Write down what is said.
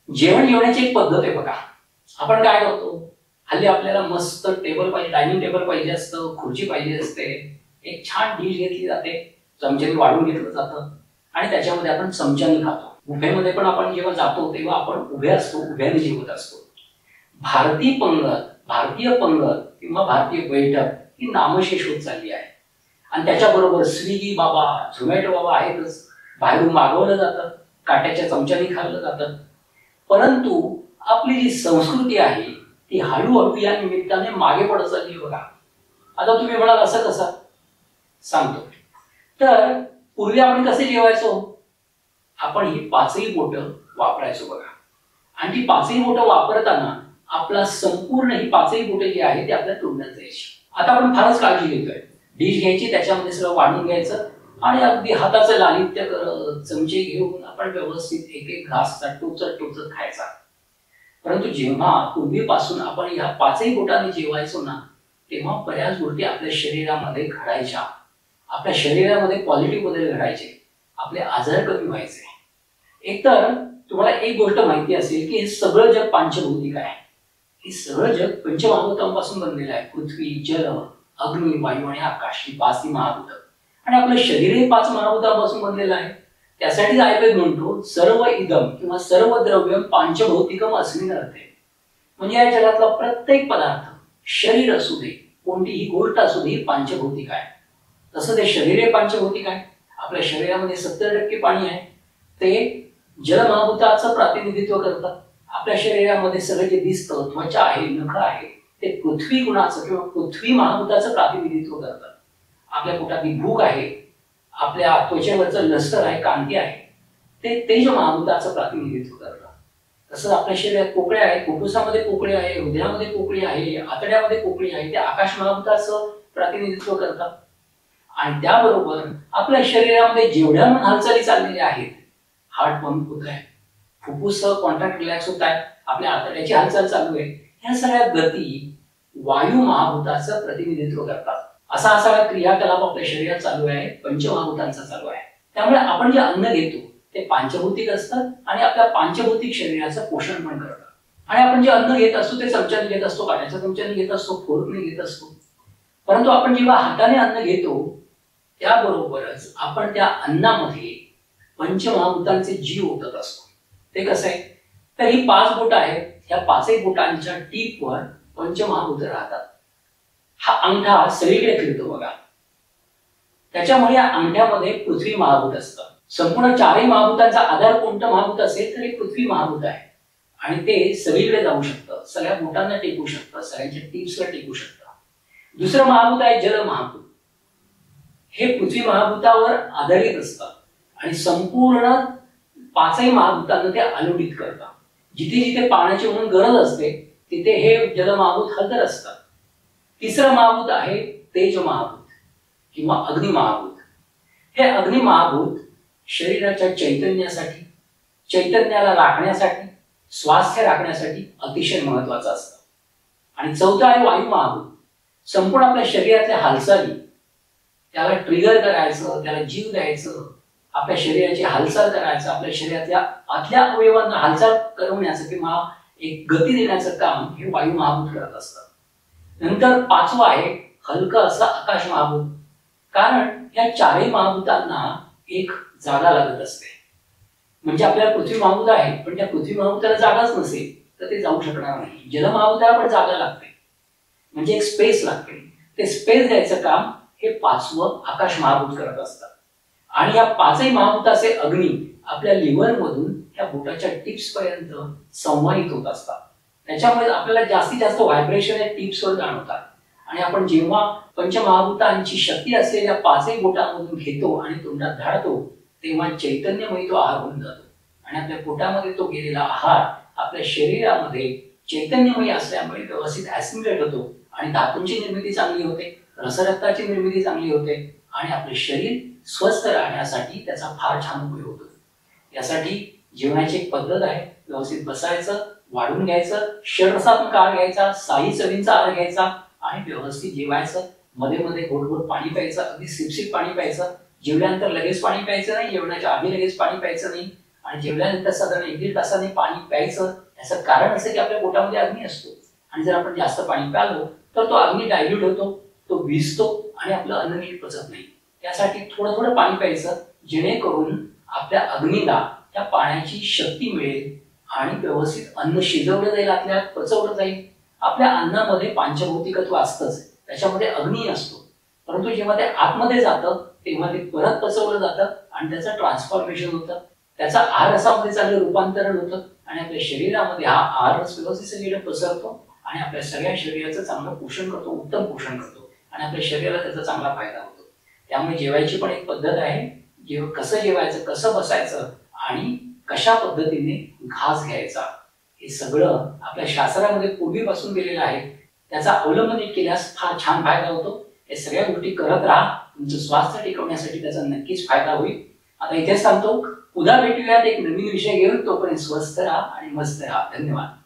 जेवण जेवण्याची एक पद्धत आहे बघा. आपण काय करतो, हल्ली आपल्याला मस्त टेबल पाहिजे, डायनिंग टेबल पाहिजे असतं, खुर्ची पाहिजे असते, एक छान डिश घेतली जाते, चमच्याने वाढून घेतलं जातं आणि त्याच्यामध्ये आपण चमच्याने खातो. बुफेमध्ये पण आपण जेव्हा जातो तेव्हा आपण उभे असतो, उभ्याने जेवत असतो. भारतीय पंगत किंवा भारतीय बैठक ही नामशेष होत चालली आहे आणि त्याच्याबरोबर स्विगी बाबा, झोमॅटो बाबा आहेतच. बाहेरून मागवलं जातं, काट्याच्या चमच्याने खाल्लं जातं. परंतु आपली जी संस्कृती आहे ती हळूहळू या निमित्ताने मागे पडत चालली बघा. आता तुम्ही म्हणाल असं कसं, सांगतो. तर पूर्वी आपण कसे जेवायचो, आपण ही पाचही बोटं वापरायचो बघा. आणि ती पाचही बोटं वापरताना आपला संपूर्ण ही पाचही बोटे जी आहे ती आपल्या तोंडात जायची. आता आपण फारच काळजी घेतोय. डिश घ्यायची, त्याच्यामध्ये सगळं वाढून घ्यायचं आणि अगदी हाताचं लालित्य करत चमचे घेऊन आपण व्यवस्थित एक एक घास टोचत टोचत खायचा. परंतु जेव्हा पूर्वीपासून आपण ह्या पाचही बोटांनी जेवायचो ना, तेव्हा बऱ्याच गोष्टी आपल्या शरीरामध्ये घडायच्या, आपल्या शरीरामध्ये पॉझिटिव्ह बदल घडायचे, आपले आजार कमी व्हायचे. एकतर तुम्हाला एक गोष्ट माहिती असेल की हे सगळं जग पंचभौतिक आहे. हे सगळं जग पंचमहाभूतांपासून बनलेलं आहे. पृथ्वी, जल, अग्नी, वायू आणि आकाश ही पाच महाभूत. आणि आपलं शरीरही पाच महाभूतांपासून बनलेलं आहे. त्यासाठीच आयुर्वेद म्हणतो सर्व इदम किंवा सर्व द्रव्यम पांचभौतिकम अस्मिन् अर्थे. म्हणजे या जगातला प्रत्येक पदार्थ, शरीर असू दे, कोणतीही गोष्ट असू दे, ही पांचभौतिक आहे. तसं ते शरीर पांचभौतिक आहे. आपल्या शरीरामध्ये 70% पाणी आहे, ते जलमहाभूताचं प्रतिनिधित्व करतात. आपल्या शरीरामध्ये सगळं जे दिसतं, त्वचा आहे, नख आहे, ते पृथ्वी गुणाचं किंवा पृथ्वी महाभूताचं प्रतिनिधित्व करतात. आपल्या पोटातली भूक आहे, आपल्या त्वचेवरचं लस्टर आहे, कांती आहे, ते तेज महाभूताचं प्रतिनिधित्व करतात. तसंच आपल्या शरीरात पोकळ्या आहेत, फुफ्फुसामध्ये पोकळी आहे, हृदयामध्ये पोकळी आहे, आतड्यामध्ये पोकळी आहे, ते आकाश महाभूताचं प्रतिनिधित्व करतात. आणि त्याबरोबर आपल्या शरीरामध्ये जेवढ्या हालचाली चाललेल्या आहेत, हार्ट पंप होत आहे, फुफ्फुस कॉन्ट्रॅक्ट रिलॅक्स होत आहे, आपल्या आतड्याची हालचाल चालू आहे, ह्या सगळ्या गती वायू महाभूताचं प्रतिनिधित्व करतात. असा सगळा क्रियाकलाप आपल्या शरीरात चालू आहे, पंचमहाभूतांचा चालू आहे. त्यामुळे आपण जे अन्न घेतो ते पांचभौतिक असतात आणि आपल्या पांचभौतिक शरीराचं पोषण पण करतात. आणि आपण जे अन्न घेत असतो ते चमच्याने घेत असतो, काट्याच्या चमच्याने घेत असतो, फोर्कने घेत असतो. परंतु आपण जेव्हा हाताने अन्न घेतो त्याबरोबरच आपण त्या अन्नामध्ये पंचमहाभूतांचे जीव ओतत असतो. ते कसं आहे, तर ही 5 बोटं आहेत, ह्या 5ही बोटांच्या टीपवर पंचमहाभूत राहतात. हा अंगठा सगळीकडे फिरतो बघा. त्याच्यामुळे या अंगठ्यामध्ये पृथ्वी महाभूत असतं. संपूर्ण 4ही महाभूतांचा आधार कोणतं महाभूत असेल तर हे पृथ्वी महाभूत आहे आणि ते सगळीकडे जाऊ शकतं, सगळ्या बोटांना टेकू शकतं, सगळ्यांच्या टिप्सला टेकू शकतं. दुसरं महाभूत आहे जल महाभूत. हे पृथ्वी महाभूतावर आधारित असतं आणि संपूर्ण 5ही महाभूतांना ते आलोडित करतात. जिथे जिथे पाण्याची म्हणून गरज असते तिथे हे जल महाभूत हजर असतात. तिसरं महाभूत आहे तेज महाभूत किंवा अग्नि महाभूत. हे अग्नि महाभूत शरीराच्या चैतन्यासाठी, चैतन्याला राखण्यासाठी, स्वास्थ्य राखण्यासाठी अतिशय महत्वाचं असतं. आणि चौथं आहे वायू महाभूत. संपूर्ण आपल्या शरीरातल्या हालचाली त्याला ट्रिगर करायचं, त्याला जीव द्यायचं, आपल्या शरीराची हालचाल करायचं, आपल्या शरीरातल्या आतल्या अवयवांना हालचाल करवण्याचं किंवा एक गती देण्याचं काम हे वायू महाभूत करत असतात. नंतर 5वं आहे हलकं असं आकाश महाभूत. कारण या 4ही महाभूतांना एक जागा लागत असते. म्हणजे आपल्याला पृथ्वी महाभूत आहे, पण त्या पृथ्वी महाभूताला जागाच नसेल तर ते जाऊ शकणार नाही. जल महाभूताला पण जागा लागते, म्हणजे एक स्पेस लागते. ते स्पेस द्यायचं काम हे 5वं आकाश महाभूत करत असतात. आणि या 5ही महाभूताचे अग्नी आपल्या लिव्हर मधून या बोटाच्या टिप्स पर्यंत संवाहित होत असतात. त्याच्यामुळे आपल्याला जास्तीत जास्त व्हायब्रेशन या टिप्सवर जाणवतात. आणि आपण जेव्हा पंचमहाभूतांची शक्ती असलेल्या 5ही बोटांमधून घेतो आणि तोंडात धाडतो तेव्हा चैतन्यमय तो आहार होऊन जातो. आणि आपल्या पोटामध्ये तो गेलेला आहार आपल्या शरीरामध्ये चैतन्यमय असल्यामुळे व्यवस्थित ऍसिमिलेट होतो आणि धातूंची निर्मिती चांगली होते, रसरक्ताची निर्मिती चांगली होते आणि आपले शरीर स्वस्थ राहण्यासाठी त्याचा फार छान उपयोग होतो. यासाठी जेवणाची एक पद्धत आहे. व्यवस्थित बसायचं, वाढून घ्यायचं, षडरसात्मक आहार घ्यायचा, 6ही चवींचा आहार घ्यायचा आणि व्यवस्थित जेवायचं. मध्ये मध्ये घोट घोट पाणी प्यायचं, अगदी सिपसिप पाणी प्यायचं. जेवल्यानंतर लगेच पाणी प्यायचं नाही, जेवणाच्या आधी लगेच पाणी प्यायचं नाही. आणि जेवल्यानंतर साधारण 1-1.5 तासाने पाणी प्यायचं. याचं कारण असं की आपल्या पोटामध्ये अग्नी असतो आणि जर आपण जास्त पाणी प्यालो तर तो अग्नी डायल्यूट होतो, तो भिजतो आणि आपलं अन्न नीट पचत नाही. त्यासाठी थोडं थोडं पाणी प्यायचं, जेणेकरून आपल्या अग्नीला त्या पाण्याची शक्ती मिळेल आणि व्यवस्थित अन्न शिजवलं जाईल, आपल्याला पचवलं जाईल. आपल्या अन्नामध्ये पंचभौतिकत्व असतंच, त्याच्यामध्ये अग्नी असतो, परंतु जेव्हा ते आतमध्ये जातं तेव्हा ते परत पचवलं जातं आणि त्याचं ट्रान्सफॉर्मेशन होतं, त्याचा आहार रसामध्ये चांगलं रूपांतरण होतं आणि आपल्या शरीरामध्ये हा आहार रस व्यवस्थित सगळीकडे पसरतो आणि आपल्या सगळ्या शरीराचं चांगलं पोषण करतो, उत्तम पोषण करतो आणि आपल्या शरीराला त्याचा चांगला फायदा होतो. त्यामुळे जेवायची पण एक पद्धत आहे. कसं जेवायचं, कसं बसायचं आणि कशा पद्धतीने घास घ्यायचा, हे सगळं आपल्या शास्त्रामध्ये पूर्वीपासून गेलेलं आहे. त्याचा अवलंब केल्यास फार छान फायदा होतो. हे सगळ्या गोष्टी करत राहा, तुमचं स्वास्थ्य टिकवण्यासाठी त्याचा नक्कीच फायदा होईल. आता इथेच थांबतो, पुन्हा भेटूयात एक नवीन विषय घेऊन. तोपर्यंत स्वस्थ राहा आणि मस्त राहा. धन्यवाद.